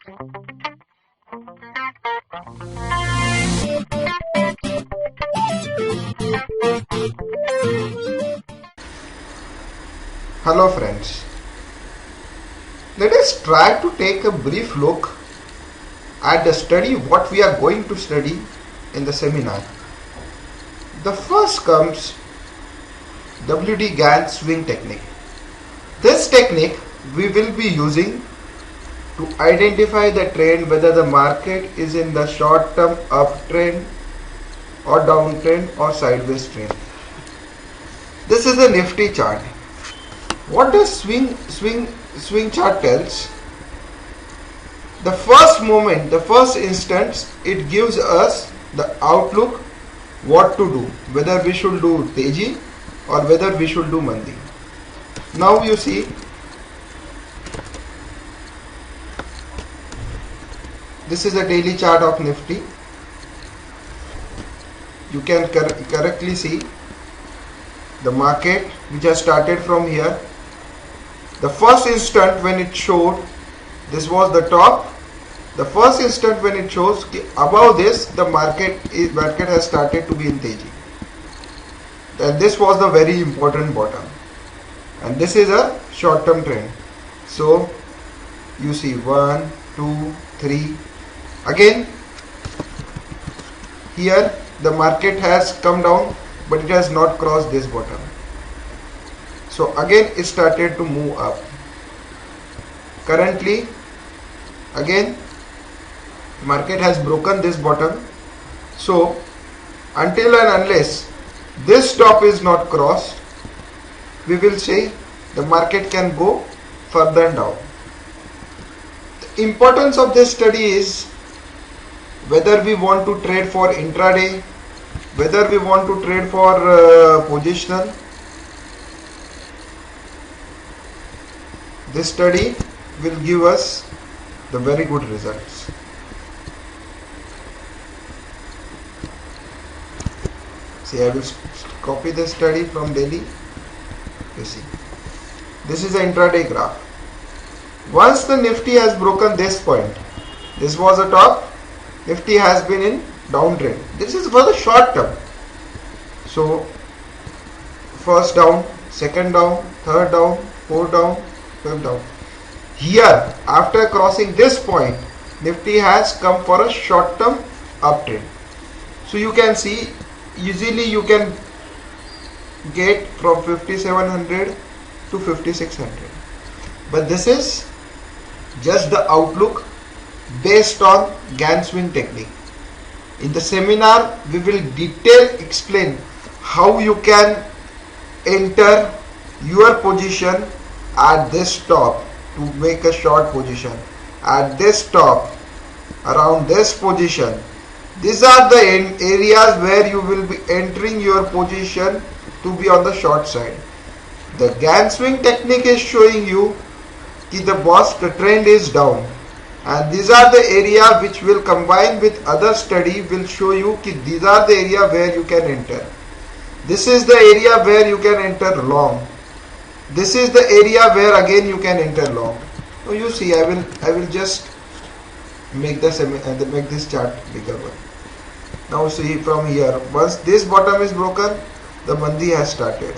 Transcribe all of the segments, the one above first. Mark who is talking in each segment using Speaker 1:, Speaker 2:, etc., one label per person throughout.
Speaker 1: Hello friends, let us try to take a brief look at the study what we are going to study in the seminar. The first comes WD Gann swing technique. This technique we will be using to identify the trend, whether the market is in the short term uptrend or downtrend or sideways trend. This is a Nifty chart. What does swing chart tells? The first moment, the first instance, it gives us the outlook what to do, whether we should do teji or whether we should do mandi. Now you see, this is a daily chart of Nifty. You can correctly see the market which has started from here. The first instant when it showed, this was the top. The first instant when it shows above this, the market has started to be in teji. And this was the very important bottom. And this is a short term trend. So you see 1, 2, 3. Again here the market has come down, but it has not crossed this bottom. So again it started to move up. Currently again market has broken this bottom. So until and unless this top is not crossed, we will say the market can go further down. The importance of this study is whether we want to trade for intraday, whether we want to trade for positional. This study will give us the very good results. See, I will copy this study from daily. You see, this is an intraday graph. Once the Nifty has broken this point, this was a top, Nifty has been in downtrend. This is for the short term. So first down, second down, third down, fourth down, fifth down. Here after crossing this point, Nifty has come for a short term uptrend. So you can see easily you can get from 5700 to 5600. But this is just the outlook based on Gann swing technique. In the seminar we will explain how you can enter your position at this top to make a short position, at this top, around this position. These are the areas where you will be entering your position to be on the short side. The Gann swing technique is showing you that the trend is down, and these are the area which will combine with other study will show you that these are the area where you can enter. This is the area where you can enter long. This is the area where again you can enter long. So you see, I will just make this chart bigger one. Now see from here, once this bottom is broken, the mandi has started.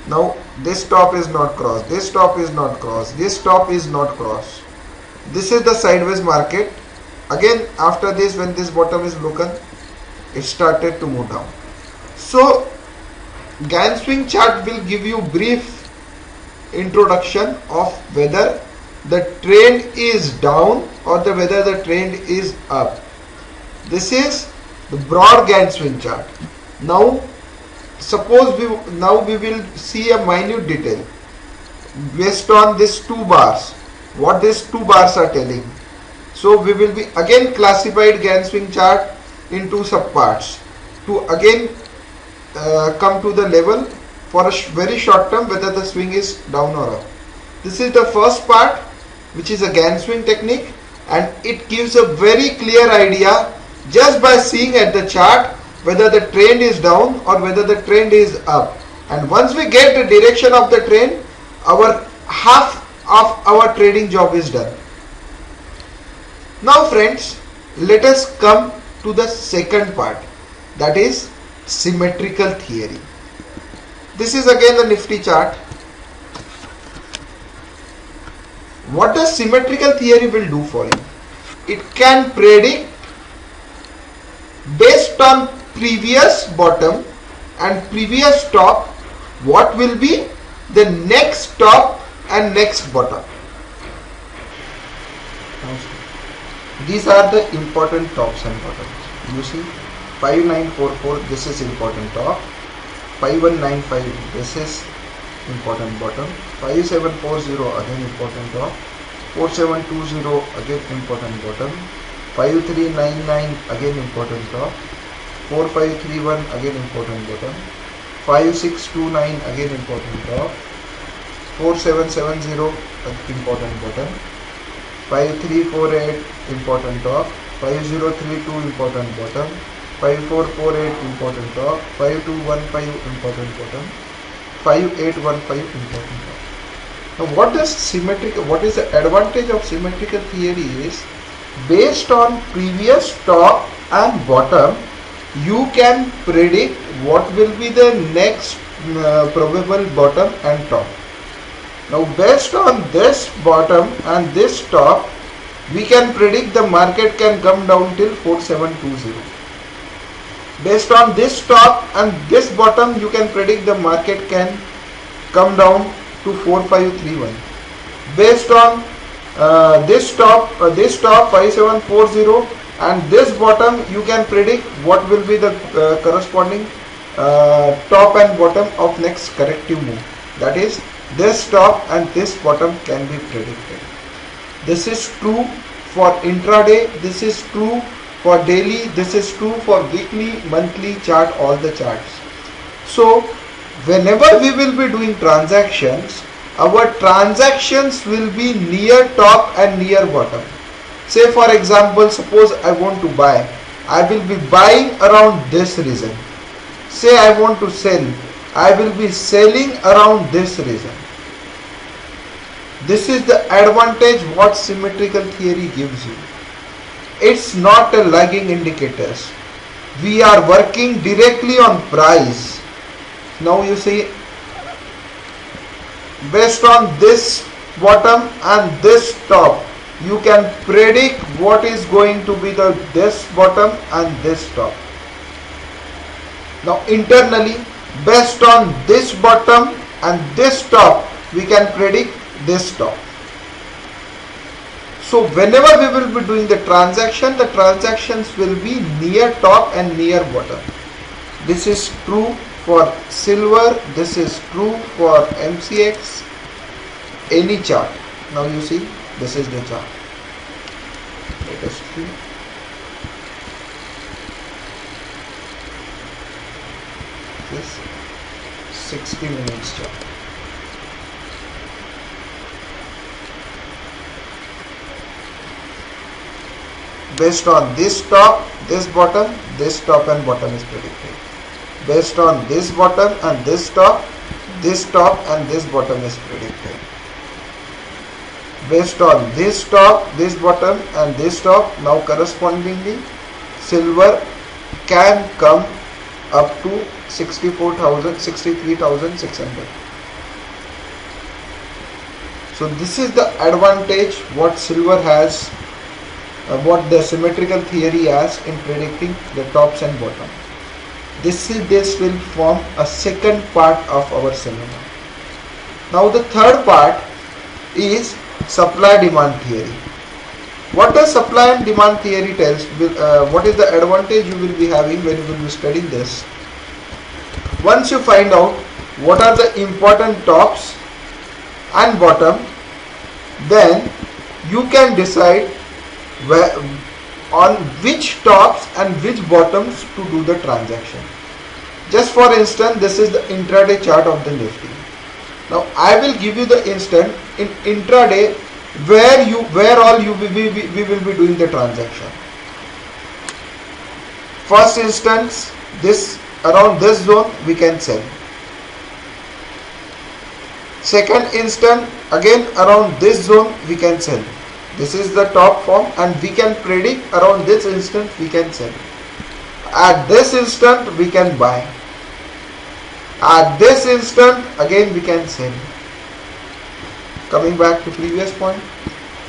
Speaker 1: Now this top is not crossed, this top is not crossed, this top is not crossed. This is the sideways market. Again after this, when this bottom is broken, it started to move down. So Gann swing chart will give you brief introduction of whether the trend is down or whether the trend is up. This is the broad Gann swing chart. Now suppose we will see a minute detail based on these two bars, what these two bars are telling. So we will be again classified Gann swing chart into subparts to again come to the level for a very short term whether the swing is down or up. This is the first part, which is a Gann swing technique, and it gives a very clear idea just by seeing at the chart whether the trend is down or whether the trend is up. And once we get the direction of the trend, our half of our trading job is done. Now friends, let us come to the second part, that is symmetrical theory. This is again the Nifty chart. What does symmetrical theory will do for you? It can predict based on previous bottom and previous top what will be the next top and next bottom. These are the important tops and bottoms. You see 5944, this is important top. 5195, this is important bottom. 5740, again important top. 4720, again important bottom. 5399, again important top. 4531, again important bottom. 5629, again important top. 4770, important bottom. 5348, important top. 5032, important bottom. 5448, important top. 5215, important bottom. 5815, important top. Now what is the advantage of symmetrical theory is, based on previous top and bottom, you can predict what will be the next probable bottom and top. Now based on this bottom and this top, we can predict the market can come down till 4720. Based on this top and this bottom, you can predict the market can come down to 4531. Based on this top 5740 and this bottom, you can predict what will be the corresponding top and bottom of next corrective move. That is, this top and this bottom can be predicted. This is true for intraday, this is true for daily, this is true for weekly, monthly chart, all the charts. So whenever we will be doing transactions, our transactions will be near top and near bottom. Say for example, suppose I want to buy, I will be buying around this region. Say I want to sell, I will be selling around this region. This is the advantage what symmetrical theory gives you. It's not a lagging indicators. We are working directly on price. Now you see, based on this bottom and this top, you can predict what is going to be this bottom and this top. Now internally, based on this bottom and this top, we can predict this top. So whenever we will be doing the transaction, the transactions will be near top and near bottom. This is true for silver, this is true for MCX, any chart. Now you see, this is the chart. Let us see. This 60 minutes chart. Based on this top, this bottom, this top and bottom is predicted. Based on this bottom and this top and this bottom is predicted. Based on this top, this bottom and this top, now correspondingly silver can come up to 64,000, 63,600. So this is the advantage what silver has, what the symmetrical theory has in predicting the tops and bottom. This will form a second part of our seminar. Now the third part is supply demand theory. What does supply and demand theory tells? What is the advantage you will be having when you will be studying this? Once you find out what are the important tops and bottom, then you can decide on which tops and which bottoms to do the transaction. Just for instance, this is the intraday chart of the Nifty. Now I will give you the instant in intraday where all we will be doing the transaction. First instance, this around this zone we can sell. Second instant, again around this zone we can sell. This is the top form, and we can predict around this instant we can sell. At this instant we can buy. At this instant again we can sell. Coming back to previous point,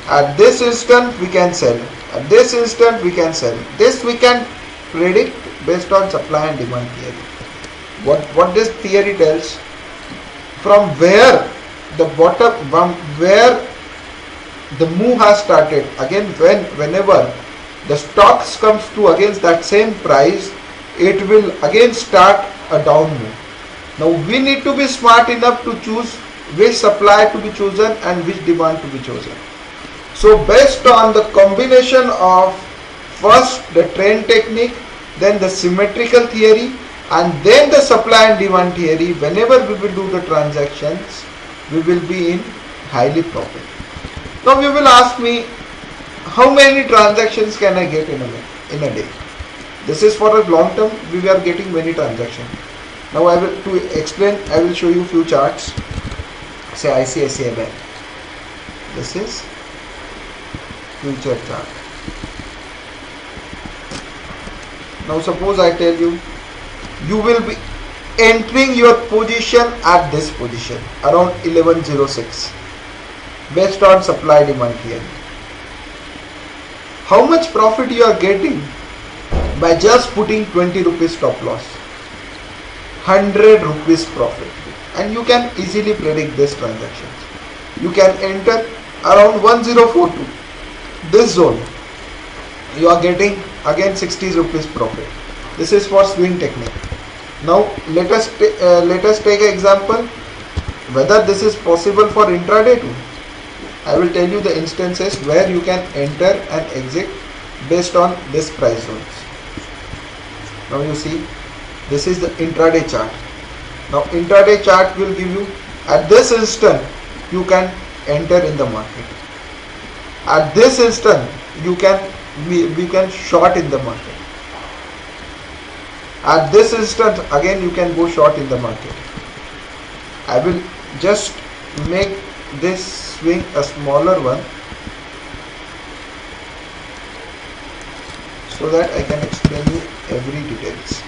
Speaker 1: at this instant we can sell. At this instant we can sell. This we can predict based on supply and demand theory. What this theory tells, from where the bottom, from where the move has started, again whenever the stocks comes to against that same price, it will again start a down move. Now we need to be smart enough to choose which supply to be chosen and which demand to be chosen. So based on the combination of first the trend technique, then the symmetrical theory, and then the supply and demand theory, whenever we will do the transactions, we will be in highly profit. Now you will ask me, how many transactions can I get in a day? This is for a long term. We are getting many transactions. Now to explain, I will show you few charts. Say ICICI Bank. This is future chart. Now suppose I tell you, you will be entering your position at this position around 1106 based on supply demand theory. How much profit you are getting by just putting 20 rupees stop loss? 100 rupees profit, and you can easily predict this transactions. You can enter around 1042, this zone. You are getting again 60 rupees profit. This is for swing technique. Now let us take an example whether this is possible for intraday too. I will tell you the instances where you can enter and exit based on this price zones. Now you see, this is the intraday chart. Now intraday chart will give you at this instant you can enter in the market. At this instant you can short in the market. At this instant again you can go short in the market. I will just make this swing a smaller one so that I can explain you every details.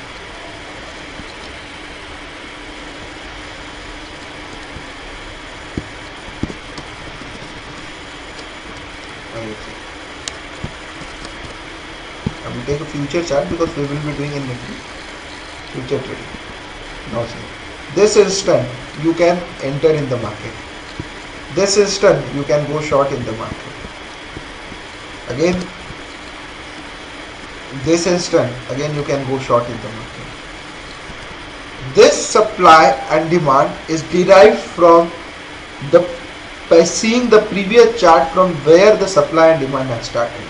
Speaker 1: I will take a future chart because we will be doing in Nifty future trading. Now see, this instant you can enter in the market. This instant you can go short in the market. Again, this instant again you can go short in the market. This supply and demand is derived from by seeing the previous chart from where the supply and demand has started.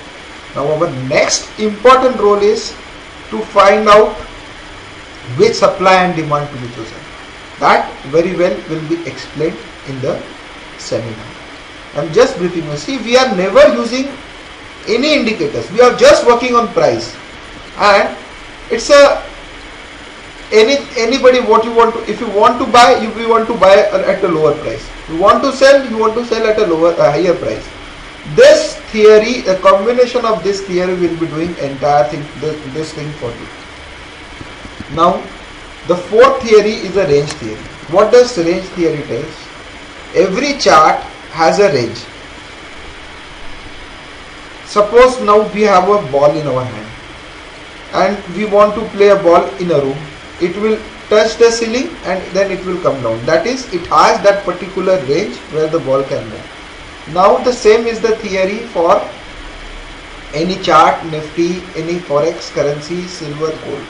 Speaker 1: Now our next important role is to find out which supply and demand to be chosen. That very well will be explained in the seminar. I am just briefing you. See, we are never using any indicators. We are just working on price, and it's anybody what you want to. If you want to buy, you want to buy at a lower price. You want to sell, you want to sell at a higher price. This theory, a combination of this theory will be doing entire thing, this thing for you. Now, the fourth theory is a range theory. What does range theory tell? Every chart has a range. Suppose now we have a ball in our hand and we want to play a ball in a room. It will touch the ceiling and then it will come down. That is, it has that particular range where the ball can go. Now the same is the theory for any chart, Nifty, any forex currency, silver, gold.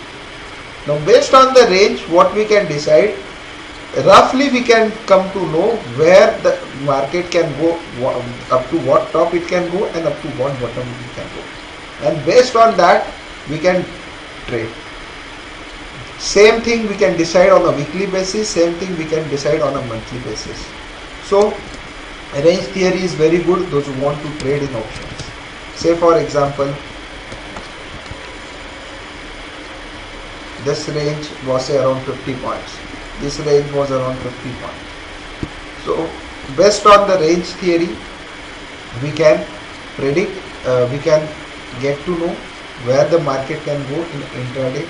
Speaker 1: Now based on the range, what we can decide, roughly we can come to know where the market can go, up to what top it can go and up to what bottom it can go. And based on that, we can trade. Same thing we can decide on a weekly basis, same thing we can decide on a monthly basis. So range theory is very good those who want to trade in options. Say for example, this range was say around 50 points. This range was around 50 points. So based on the range theory, we can predict, we can get to know where the market can go in intraday,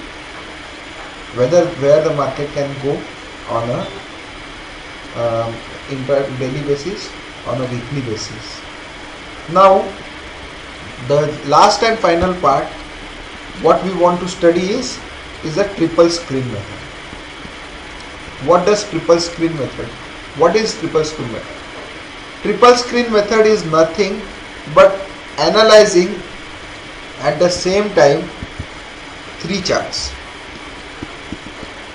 Speaker 1: where the market can go on a daily basis, on a weekly basis. Now the last and final part what we want to study is a triple screen method. What does triple screen method? What is triple screen method? Triple screen method is nothing but analyzing at the same time three charts.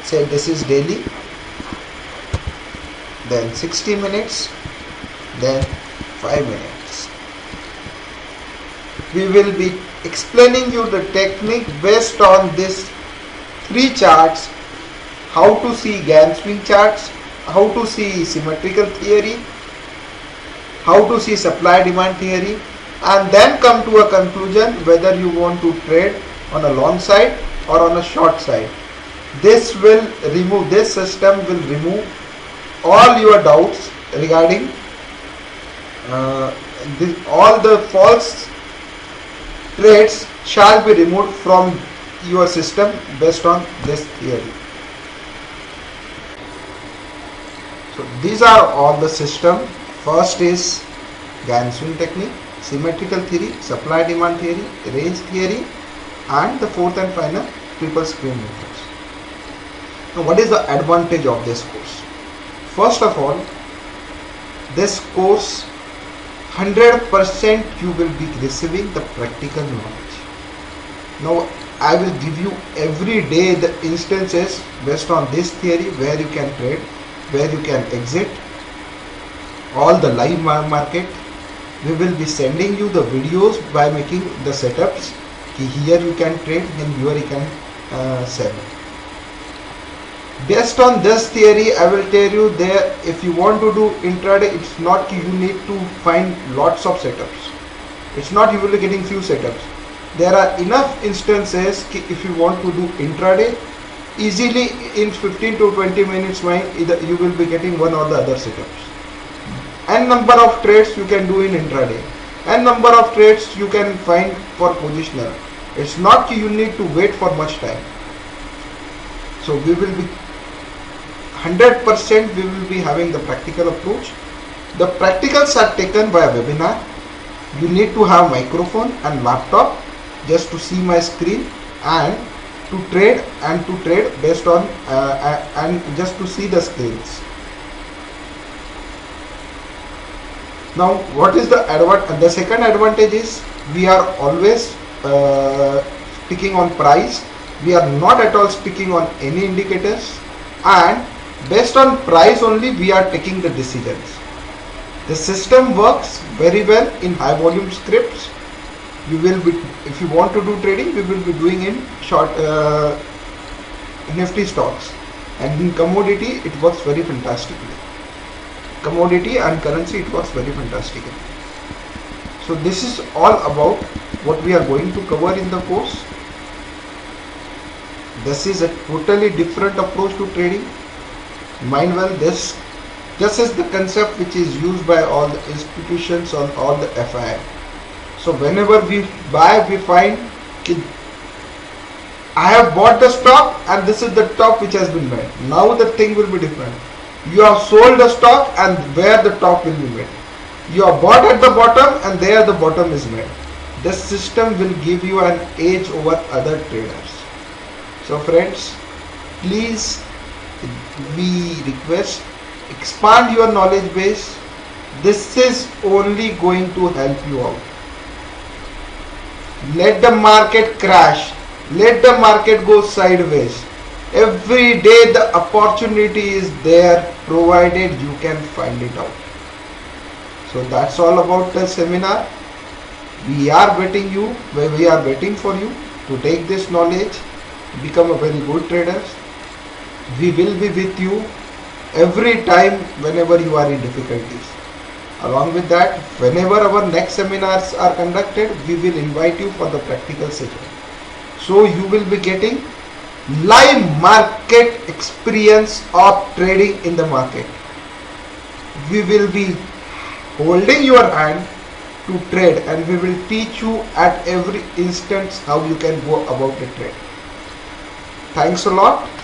Speaker 1: Say this is daily, then 60 minutes, then 5 minutes. We will be explaining you the technique based on this three charts, how to see Gann swing charts, how to see symmetrical theory, how to see supply demand theory, and then come to a conclusion whether you want to trade on a long side or on a short side. This system will remove all your doubts regarding all the false trades shall be removed from your system based on this theory. So these are all the system. First is Gann swing technique, symmetrical theory, supply demand theory, range theory, and the fourth and final triple screen methods. Now what is the advantage of this course? First of all, this course 100% you will be receiving the practical knowledge. Now I will give you every day the instances based on this theory where you can trade, where you can exit, all the live market. We will be sending you the videos by making the setups. Here you can trade and here you can sell. Based on this theory, I will tell you there, if you want to do intraday, it's not you need to find lots of setups. It's not you will be getting few setups. There are enough instances if you want to do intraday, easily in 15 to 20 minutes either you will be getting one or the other setups. And number of trades you can do in intraday, and number of trades you can find for positional. It's not you need to wait for much time. So we will be 100% we will be having the practical approach. The practicals are taken by a webinar. You need to have microphone and laptop just to see my screen and to trade based on and just to see the screens. Now what is the advantage? The second advantage is we are always sticking on price. We are not at all sticking on any indicators, and based on price only we are taking the decisions. The system works very well in high volume scripts. You will be, if you want to do trading, we will be doing in short nifty stocks, and in commodity it works very fantastically. Commodity and currency it works very fantastically. So this is all about what we are going to cover in the course. This is a totally different approach to trading. Mind well, this is the concept which is used by all the institutions on all the FI. So whenever we buy, we find I have bought the stock and this is the top which has been made. Now the thing will be different. You have sold the stock and where the top will be made. You are bought at the bottom and there the bottom is made. This system will give you an edge over other traders. So friends, please, we request, expand your knowledge base. This is only going to help you out. Let the market crash. Let the market go sideways. Every day the opportunity is there, provided you can find it out. So that's all about the seminar. We are waiting for you to take this knowledge, become a very good trader. We will be with you every time whenever you are in difficulties. Along with that, whenever our next seminars are conducted, we will invite you for the practical session. So you will be getting live market experience of trading in the market. We will be holding your hand to trade, and we will teach you at every instance how you can go about the trade. Thanks a lot.